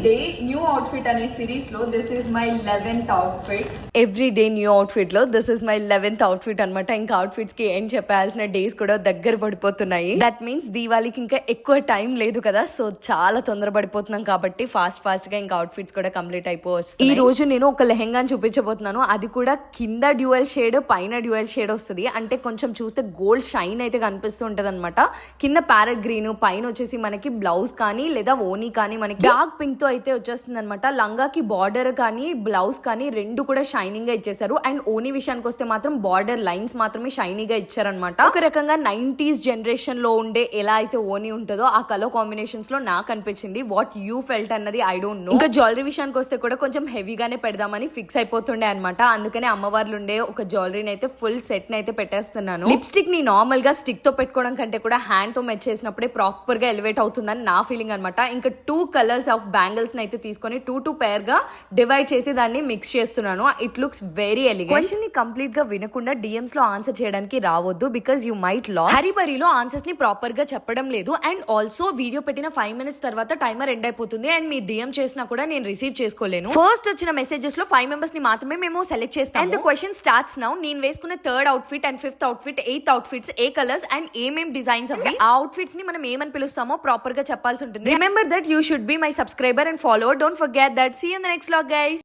Day new outfit అనే series లో this is my 11th outfit. Every day new outfit లో this is my 11th outfit అనమాట. ఇంకా outfits కి ఏం చెప్పాల్సిన డేస్ కూడా దగ్గర పడిపోతున్నాయి. దట్ మీన్స్ దీవాళికి ఇంకా ఎక్కువ టైం లేదు కదా, సో చాలా తొందర పడిపోతున్నాం కాబట్టి ఫాస్ట్ గా ఇంకా అవుట్ఫిట్స్ కూడా కంప్లీట్ అయిపోవచ్చు. ఈ రోజు నేను ఒక లెహెంగాని చూపించబోతున్నాను. అది కూడా కింద డ్యూయల్ షేడ్, పైన డ్యూయల్ షేడ్ వస్తుంది. అంటే కొంచెం చూస్తే గోల్డ్ షైన్ అయితే కనిపిస్తూ ఉంటది అనమాట. కింద ప్యారెట్ గ్రీన్, పైన వచ్చేసి మనకి బ్లౌజ్ కానీ లేదా ఓనీ కానీ మనకి డార్క్ పింక్ తో అయితే వచ్చేస్తుంది అనమాట. లంగాకి బార్డర్ కానీ బ్లౌజ్ కానీ రెండు కూడా షైనింగ్ గా ఇచ్చేసారు. అండ్ ఓనీ విషయానికి వస్తే మాత్రం బార్డర్ లైన్స్ మాత్రమే షైనీగా ఇచ్చారనమాట. ఒక రకంగా 90s జనరేషన్ లో ఉండే ఎలా అయితే ఓనీ ఉంటుందో ఆ కలర్ కాంబినేషన్స్ లో నాకు అనిపించింది. వాట్ యూ ఫెల్ట్ అన్నది ఐ డోంట్ నో. ఇంకా జ్యువెలరీ విషయానికి వస్తే కూడా కొంచెం హెవీగానే పెడదామని ఫిక్స్ అయిపోతుండే అనమాట. అందుకనే అమ్మవార్లు ఉండే ఒక జ్యువెలరీని అయితే ఫుల్ సెట్ ని అయితే పెట్టేస్తున్నాను. లిప్స్టిక్ ని నార్మల్ గా స్టిక్ తో పెట్టుకోవడం కంటే కూడా హ్యాండ్ తో మెచ్ చేసినప్పుడే ప్రాపర్ గా ఎలివేట్ అవుతుందని నా ఫీలింగ్ అనమాట. ఇంకా 2 కలర్స్ ఆఫ్ బ్యాంగిల్స్ ని అయితే తీసుకొని 2 పేర్ గా డివైడ్ చేసి దాన్ని మిక్స్ చేస్తున్నాను. It looks very elegant. Question ని కంప్లీట్ గా వినకుండా డిఎమ్స్ లో ఆన్సర్ చేయడానికి రావద్దు, బికాస్ యూ మైట్ లాస్. హరిబరిలో ఆన్సర్స్ ని ప్రాపర్ గా చెప్పడం లేదు. అండ్ ఆల్సో వీడియో పెట్టిన 5 minutes తర్వాత టైమర్ ఎండ్ అయిపోతుంది. అండ్ మీరు డిఎం చేసినా కూడా నేను రిసీవ్ చేసుకోలేను. ఫస్ట్ వచ్చిన మెసేజెస్ లో 5 members ని మాత్రమే మేము సెలెక్ట్ చేస్తాం. And the question starts now. నేను వేసుకున్న 3rd outfit and 5th outfit, 8th outfits A colours and ఏమేం డిజైన్స్ అవి, ఆ అవుట్ఫిట్స్ ని మనం ఏమని పిలుస్తామో ప్రాపర్ గా చెప్పాల్సి ఉంటుంది. Remember that you should be my subscriber and follower. Don't forget that. See you in the next vlog, guys.